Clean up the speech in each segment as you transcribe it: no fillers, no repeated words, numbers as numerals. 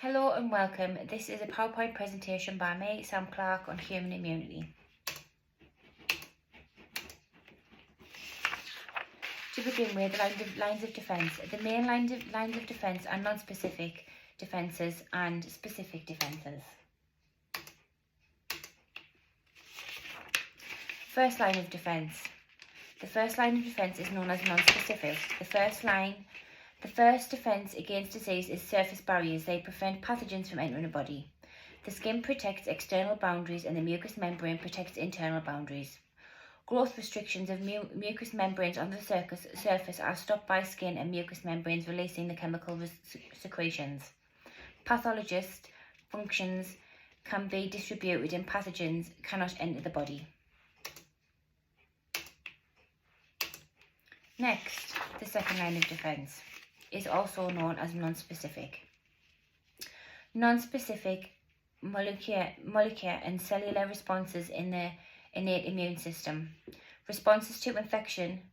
Hello and welcome. This is a PowerPoint presentation by me, Sam Clark, on human immunity. To begin with, lines of defence. The main lines of defence are non-specific defences and specific defences. First line of defence. The first line of defence is known as non-specific. The first defence against disease is surface barriers. They prevent pathogens from entering the body. The skin protects external boundaries and the mucous membrane protects internal boundaries. Growth restrictions of mucous membranes on the surface are stopped by skin and mucous membranes releasing the chemical secretions. Pathologist functions can be distributed and pathogens cannot enter the body. Next, the second line of defence is also known as non-specific. Non-specific molecular and cellular responses in the innate immune system. Responses to infection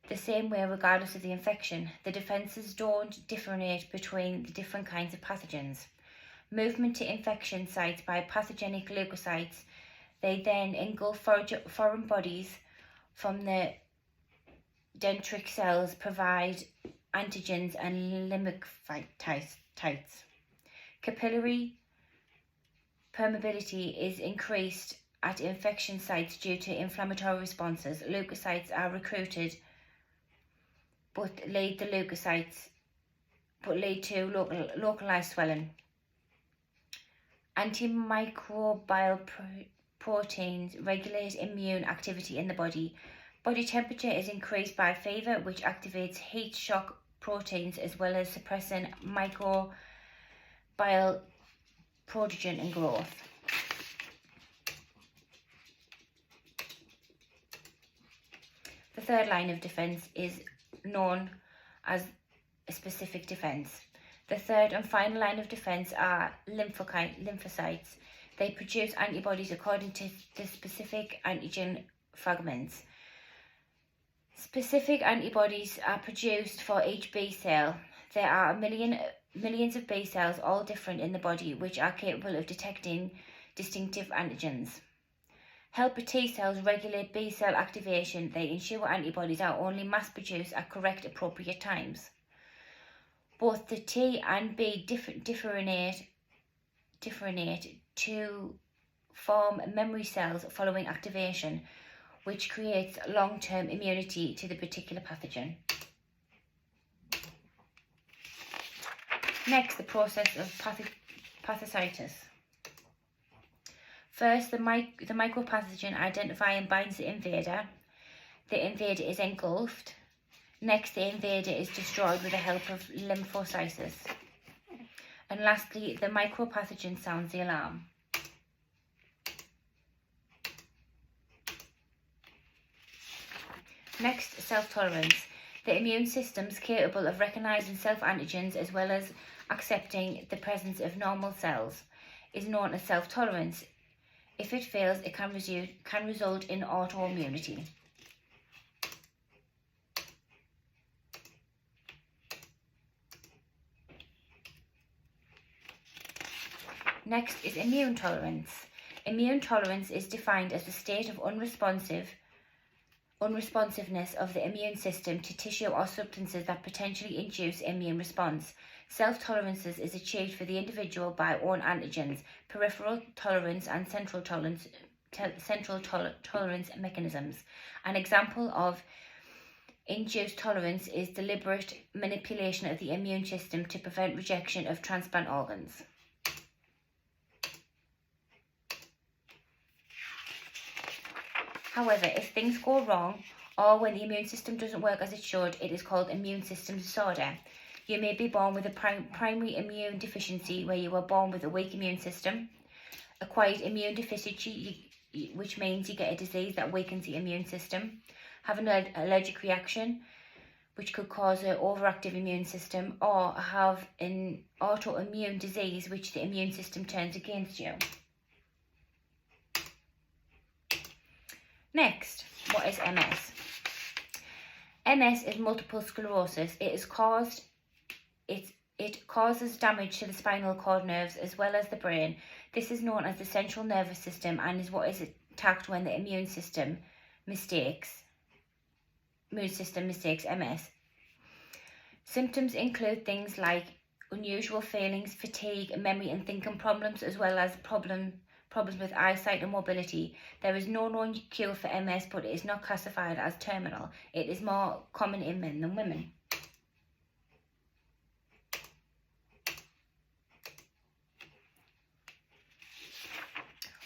the same way regardless of the infection. The defences don't differentiate between the different kinds of pathogens. Movement to infection sites by pathogenic leukocytes. They then engulf foreign bodies from the dendritic cells, provide antigens and lymphocytes. Capillary permeability is increased at infection sites due to inflammatory responses. Leukocytes are recruited but lead to localized swelling. Antimicrobial proteins regulate immune activity in the body. Body temperature is increased by fever, which activates heat shock proteins as well as suppressing microbial protein and growth. The third line of defence is known as a specific defence. The third and final line of defence are lymphocytes. They produce antibodies according to the specific antigen fragments. Specific antibodies are produced for each B cell. There are millions of B cells, all different in the body, which are capable of detecting distinctive antigens. Helper T cells regulate B cell activation. They ensure antibodies are only mass produced at correct appropriate times. Both the T and B differentiate to form memory cells following activation, which creates long-term immunity to the particular pathogen. Next, the process of pathocytosis. First, the micropathogen identifies and binds the invader. The invader is engulfed. Next, the invader is destroyed with the help of lymphocytes. And lastly, the micropathogen sounds the alarm. Next, self-tolerance. The immune system is capable of recognising self-antigens as well as accepting the presence of normal cells. Is known as self-tolerance. If it fails, it can result in autoimmunity. Next is immune tolerance. Immune tolerance is defined as the state of unresponsiveness of the immune system to tissue or substances that potentially induce immune response. Self-tolerance is achieved for the individual by own antigens, peripheral tolerance and central tolerance mechanisms. An example of induced tolerance is deliberate manipulation of the immune system to prevent rejection of transplant organs. However, if things go wrong or when the immune system doesn't work as it should, it is called immune system disorder. You may be born with a primary immune deficiency, where you were born with a weak immune system. Acquired immune deficiency, which means you get a disease that weakens the immune system. Have an allergic reaction, which could cause an overactive immune system, or have an autoimmune disease, which the immune system turns against you. Next, what is MS? MS is multiple sclerosis. It is caused It causes damage to the spinal cord nerves as well as the brain. This is known as the central nervous system and is what is attacked when the immune system mistakes MS. Symptoms include things like unusual feelings, fatigue, memory and thinking problems, as well as problems with eyesight and mobility. There is no known cure for MS, but it is not classified as terminal. It is more common in men than women.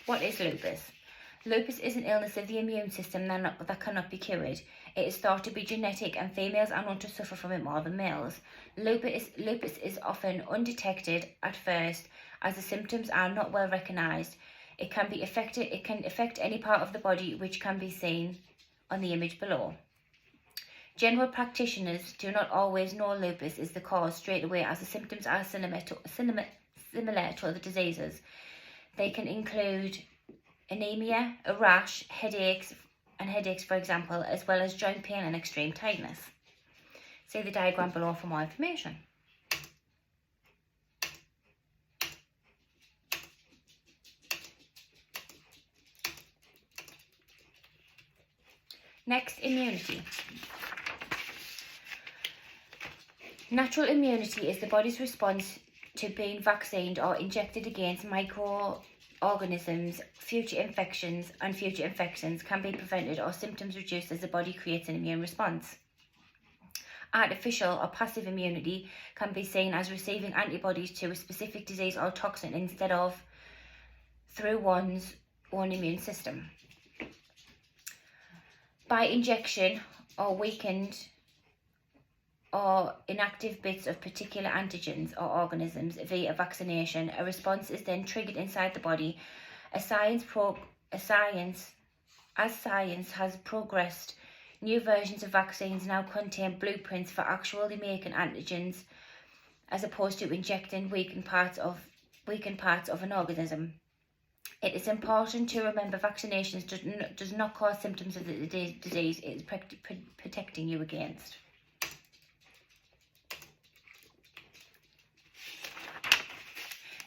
What is lupus? Lupus is an illness of the immune system that cannot be cured. It is thought to be genetic and females are known to suffer from it more than males. Lupus is often undetected at first as the symptoms are not well recognised. It can affect any part of the body, which can be seen on the image below. General practitioners do not always know lupus is the cause straight away, as the symptoms are similar to other diseases. They can include anemia, a rash, headaches, for example, as well as joint pain and extreme tiredness. See the diagram below for more information. Next, immunity. Natural immunity is the body's response to being vaccinated or injected against microorganisms. Future infections can be prevented or symptoms reduced as the body creates an immune response. Artificial or passive immunity can be seen as receiving antibodies to a specific disease or toxin instead of through one's own immune system. By injection or weakened or inactive bits of particular antigens or organisms via vaccination, a response is then triggered inside the body. As science has progressed, new versions of vaccines now contain blueprints for actually making antigens as opposed to injecting weakened parts of an organism. It is important to remember vaccinations does not cause symptoms of the disease. It is protecting you against.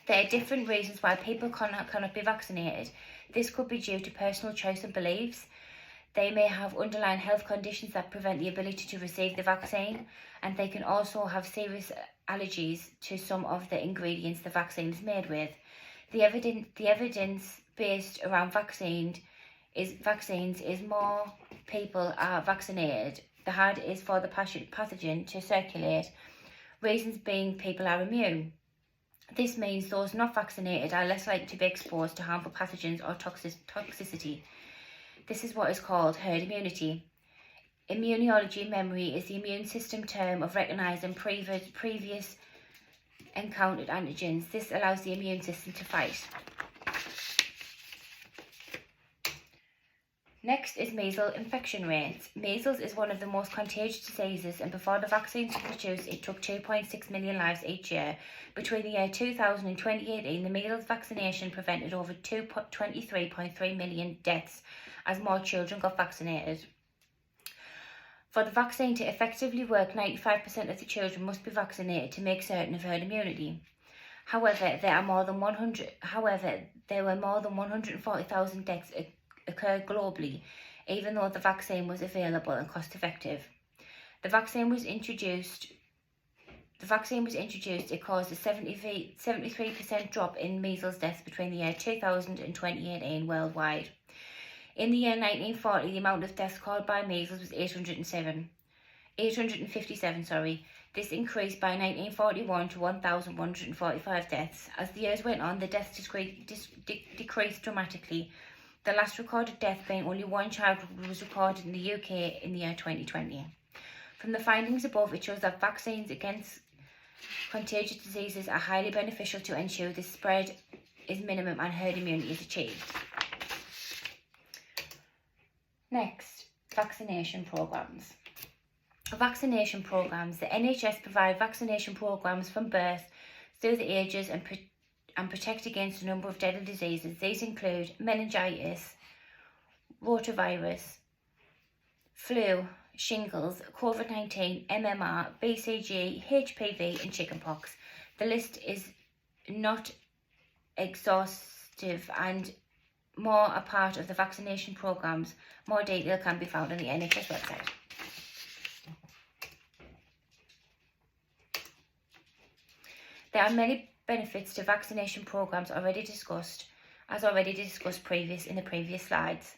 There are different reasons why people cannot be vaccinated. This could be due to personal choice and beliefs. They may have underlying health conditions that prevent the ability to receive the vaccine, and they can also have serious allergies to some of the ingredients the vaccine is made with. The evidence based around vaccines is more people are vaccinated, the harder it is for the pathogen to circulate. Reasons being people are immune. This means those not vaccinated are less likely to be exposed to harmful pathogens or toxicity. This is what is called herd immunity. Immunology memory is the immune system term of recognising previous encountered antigens. This allows the immune system to fight. Next is measles infection rates. Measles is one of the most contagious diseases, and before the vaccines were produced, it took 2.6 million lives each year. Between the year 2000 and 2018, the measles vaccination prevented over 23.3 million deaths as more children got vaccinated. For the vaccine to effectively work, 95% of the children must be vaccinated to make certain of herd immunity. However, there were more than 140,000 deaths occurred globally, even though the vaccine was available and cost effective. The vaccine was introduced, it caused a 73% drop in measles deaths between the year 2000 and 2018 worldwide. In the year 1940, the amount of deaths caused by measles was 857. This increased by 1941 to 1,145 deaths. As the years went on, the deaths decreased dramatically. The last recorded death being only one child was recorded in the UK in the year 2020. From the findings above, it shows that vaccines against contagious diseases are highly beneficial to ensure the spread is minimum and herd immunity is achieved. Next, vaccination programs. Vaccination programs. The NHS provide vaccination programs from birth through the ages and protect against a number of deadly diseases. These include meningitis, rotavirus, flu, shingles, COVID-19, MMR, BCG, HPV and chickenpox. The list is not exhaustive and more a part of the vaccination programmes. More detail can be found on the NHS website. There are many benefits to vaccination programmes already discussed in the previous slides.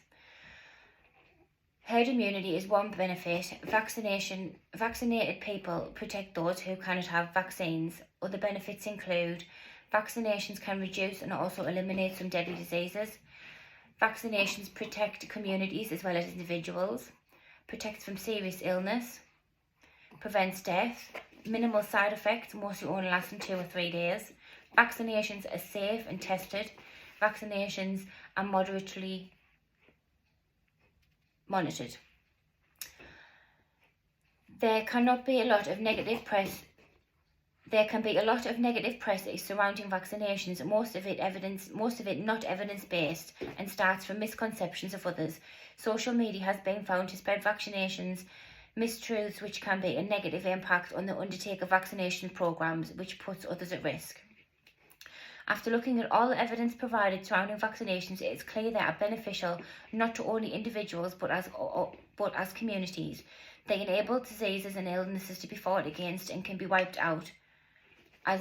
Herd immunity is one benefit. Vaccinated people protect those who cannot have vaccines. Other benefits include vaccinations can reduce and also eliminate some deadly diseases. Vaccinations protect communities as well as individuals. Protects from serious illness. Prevents death. Minimal side effects, mostly only lasting 2 or 3 days. Vaccinations are safe and tested. Vaccinations are moderately monitored. There can be a lot of negative press surrounding vaccinations, most of it not evidence-based, and starts from misconceptions of others. Social media has been found to spread vaccinations mistruths, which can be a negative impact on the undertaker vaccination programs, which puts others at risk. After looking at all the evidence provided surrounding vaccinations, it is clear they are beneficial not to only individuals but as communities. They enable diseases and illnesses to be fought against and can wipe out a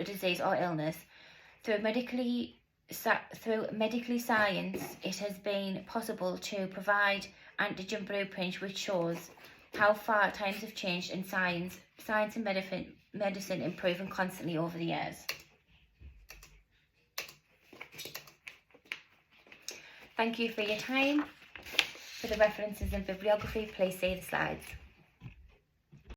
disease or illness. Through medical science, it has been possible to provide antigen blueprint which shows how far times have changed in science and medicine improving constantly over the years. Thank you for your time. For the references and bibliography, please see the slides.